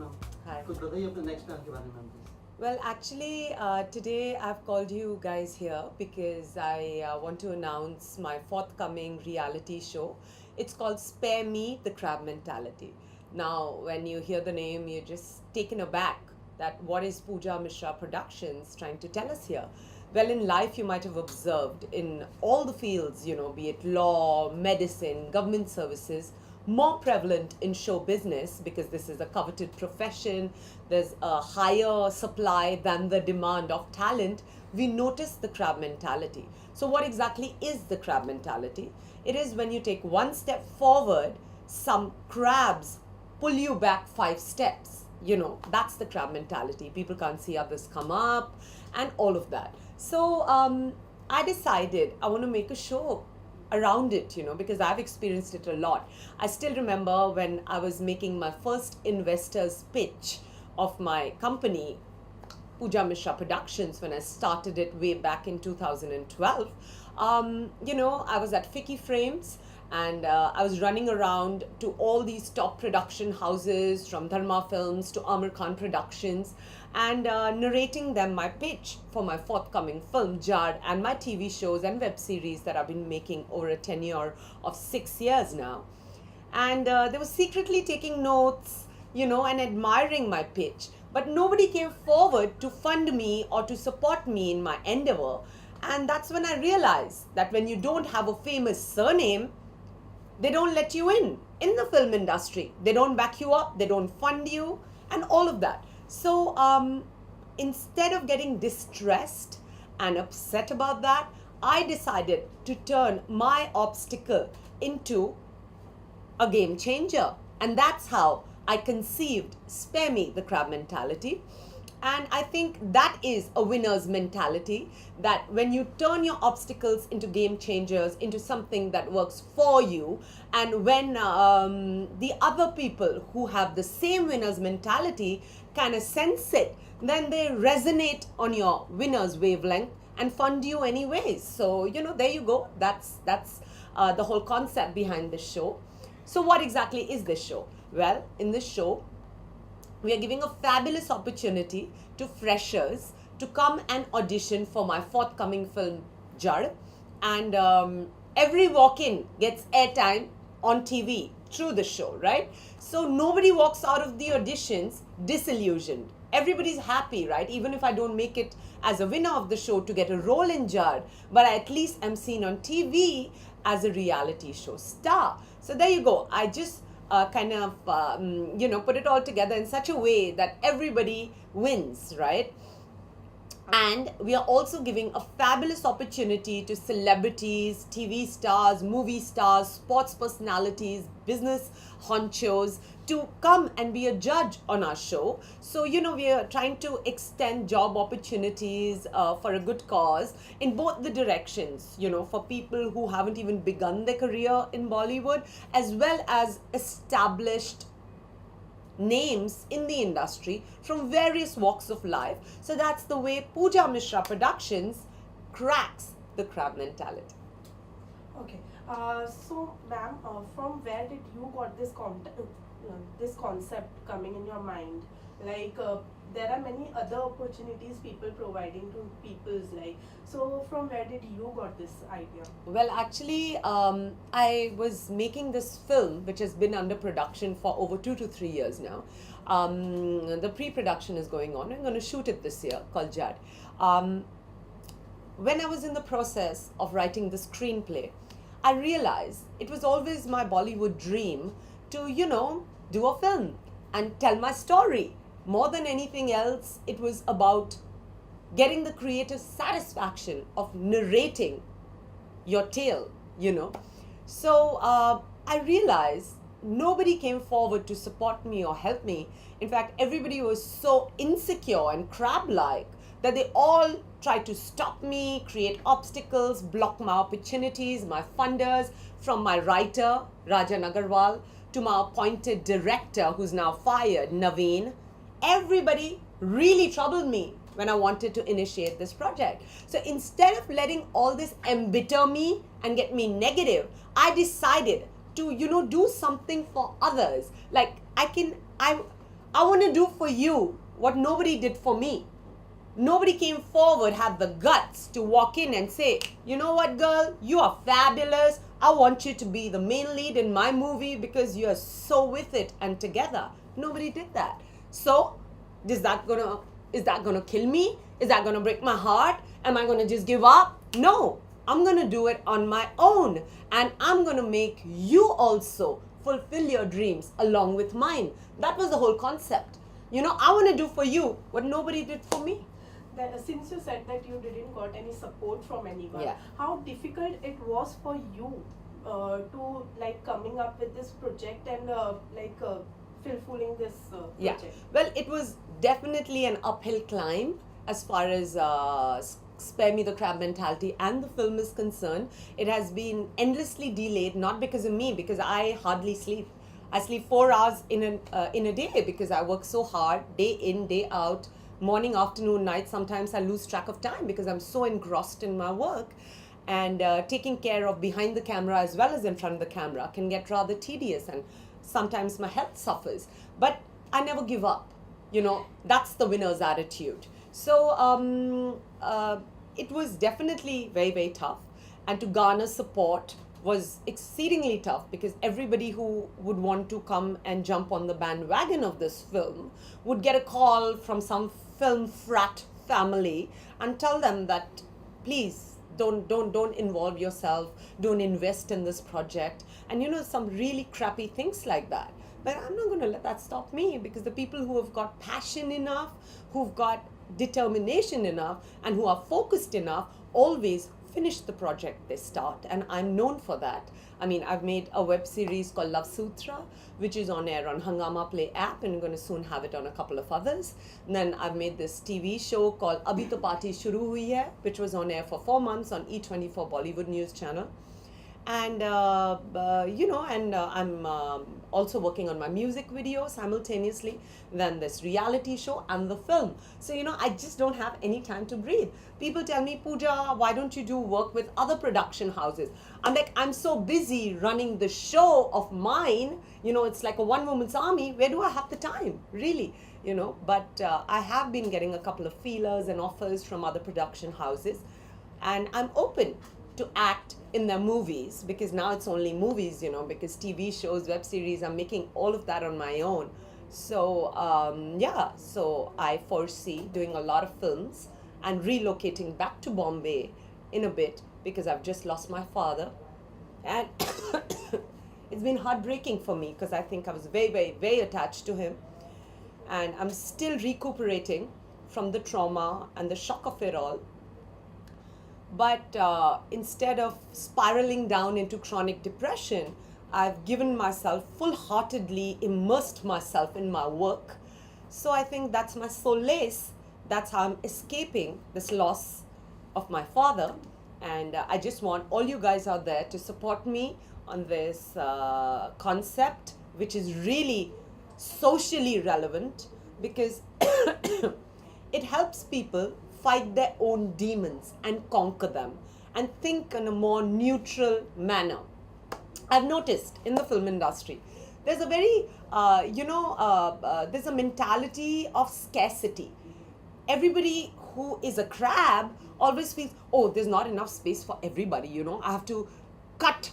ma'am. Hi. कुछ बताइए अपने next plan के बारे में please. Well, actually, today I've called you guys here because I want to announce my forthcoming reality show. It's called Spare Me the Crab Mentality. Now, when you hear the name, you're just taken aback that what is Pooja Mishra Productions trying to tell us here? Well, in life, you might have observed in all the fields, be it law, medicine, government services, more prevalent in show business because this is a coveted profession. There's a higher supply than the demand of talent. We notice the crab mentality. So, what exactly is the crab mentality? It is when you take one step forward, some crabs pull you back 5 steps. That's the crab mentality. People can't see others come up and all of that. So, I decided I want to make a show around it, because I've experienced it a lot. I still remember when I was making my first investor's pitch of my company, Pooja Mishra Productions, when I started it way back in 2012. I was at Ficky Frames and I was running around to all these top production houses from Dharma Films to Amir Khan Productions and narrating them my pitch for my forthcoming film, Jad, and my TV shows and web series that I've been making over a tenure of 6 years now. And they were secretly taking notes, and admiring my pitch. But nobody came forward to fund me or to support me in my endeavor. And that's when I realized that when you don't have a famous surname, they don't let you in the film industry. They don't back you up, they don't fund you, and all of that. So instead of getting distressed and upset about that, I decided to turn my obstacle into a game changer. And that's how I conceived Spare Me the Crab Mentality. And I think that is a winner's mentality, that when you turn your obstacles into game changers, into something that works for you, and when the other people who have the same winner's mentality kind of sense it, then they resonate on your winner's wavelength and fund you anyways. So, there you go. That's the whole concept behind this show. So what exactly is this show? Well, in this show, we are giving a fabulous opportunity to freshers to come and audition for my forthcoming film, Jad. And every walk-in gets airtime on TV through the show, right? So nobody walks out of the auditions disillusioned. Everybody's happy, right? Even if I don't make it as a winner of the show to get a role in Jad, but I at least am seen on TV as a reality show star. So there you go. I just put it all together in such a way that everybody wins, right? And we are also giving a fabulous opportunity to celebrities, TV stars, movie stars, sports personalities, business honchos to come and be a judge on our show. So, we are trying to extend job opportunities for a good cause in both the directions, for people who haven't even begun their career in Bollywood, as well as established names in the industry from various walks of life. So that's the way Pooja Mishra Productions cracks the crab mentality. Okay. So, ma'am, from where did you got this concept coming in your mind? Like, there are many other opportunities people providing to people's life. So, from where did you got this idea? Well, actually, I was making this film, which has been under production for over 2 to 3 years now. The pre-production is going on. I'm going to shoot it this year, called Jad. When I was in the process of writing the screenplay, I realized it was always my Bollywood dream to, do a film and tell my story. More than anything else, it was about getting the creative satisfaction of narrating your tale, So I realized nobody came forward to support me or help me. In fact, everybody was so insecure and crab-like that they all tried to stop me, create obstacles, block my opportunities, my funders, from my writer, Rajan Agarwal, to my appointed director, who's now fired, Naveen. Everybody really troubled me when I wanted to initiate this project. So instead of letting all this embitter me and get me negative, I decided to, do something for others. Like I I want to do for you what nobody did for me. Nobody came forward, had the guts to walk in and say, you know what, girl, you are fabulous. I want you to be the main lead in my movie because you are so with it and together. Nobody did that. So, is that gonna kill me? Is that gonna break my heart? Am I gonna just give up? No, I'm gonna do it on my own, and I'm gonna make you also fulfill your dreams along with mine. That was the whole concept. You know, I want to do for you what nobody did for me. Since you said that you didn't got any support from anyone, Yeah. how difficult it was for you to like coming up with this project and fulfilling this Yeah. project? Well, it was definitely an uphill climb as far as Spare Me the Crab Mentality and the film is concerned. It has been endlessly delayed, not because of me, because I hardly sleep. I sleep 4 hours in a day because I work so hard, day in, day out, morning, afternoon, night. Sometimes I lose track of time because I'm so engrossed in my work. And taking care of behind the camera as well as in front of the camera can get rather tedious, and sometimes my health suffers. But I never give up. You know, that's the winner's attitude. So it was definitely very, very tough. And to garner support was exceedingly tough because everybody who would want to come and jump on the bandwagon of this film would get a call from some film frat family and tell them that, please, don't involve yourself, don't invest in this project, and you know, some really crappy things like that. But I'm not going to let that stop me, because the people who have got passion enough, who've got determination enough, and who are focused enough always finish the project they start, and I'm known for that. I mean, I've made a web series called Love Sutra, which is on air on Hangama Play app, and I'm going to soon have it on a couple of others. And then I've made this TV show called Abhi To Party Shuru Hui Hai, which was on air for 4 months on E24 Bollywood News Channel. And I'm also working on my music video simultaneously, then this reality show and the film. So you know, I just don't have any time to breathe. People tell me, Pooja, why don't you do work with other production houses? I'm like, I'm so busy running the show of mine, you know, it's like a one woman's army. Where do I have the time, really? You know, but I have been getting a couple of feelers and offers from other production houses, and I'm open to act in their movies, because now it's only movies, you know, because TV shows, web series, I'm making all of that on my own. So so I foresee doing a lot of films and relocating back to Bombay in a bit, because I've just lost my father, and it's been heartbreaking for me because I think I was very, very, very attached to him, and I'm still recuperating from the trauma and the shock of it all. But instead of spiraling down into chronic depression, I've given myself full-heartedly, immersed myself in my work. So I think that's my solace. That's how I'm escaping this loss of my father. And I just want all you guys out there to support me on this concept, which is really socially relevant, because it helps people fight their own demons and conquer them and think in a more neutral manner. I've noticed in the film industry, there's a very, there's a mentality of scarcity. Everybody who is a crab always feels, oh, there's not enough space for everybody, you know, I have to cut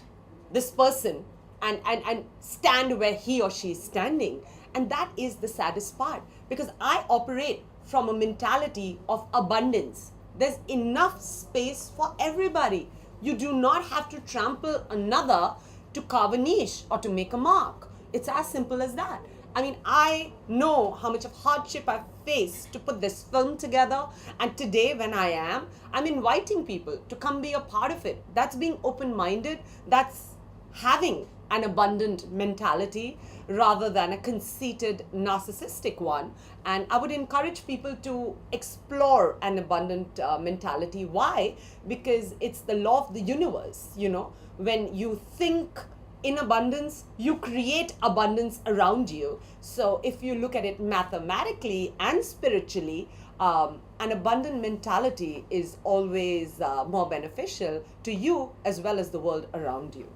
this person and stand where he or she is standing. And that is the saddest part, because I operate from a mentality of abundance. There's enough space for everybody. You do not have to trample another to carve a niche or to make a mark. It's as simple as that. I mean, I know how much of hardship I've faced to put this film together, and today when I'm inviting people to come be a part of it. That's being open-minded. That's having an abundant mentality rather than a conceited, narcissistic one. And I would encourage people to explore an abundant mentality. Why? Because it's the law of the universe, you know. When you think in abundance, you create abundance around you. So if you look at it mathematically and spiritually, an abundant mentality is always more beneficial to you as well as the world around you.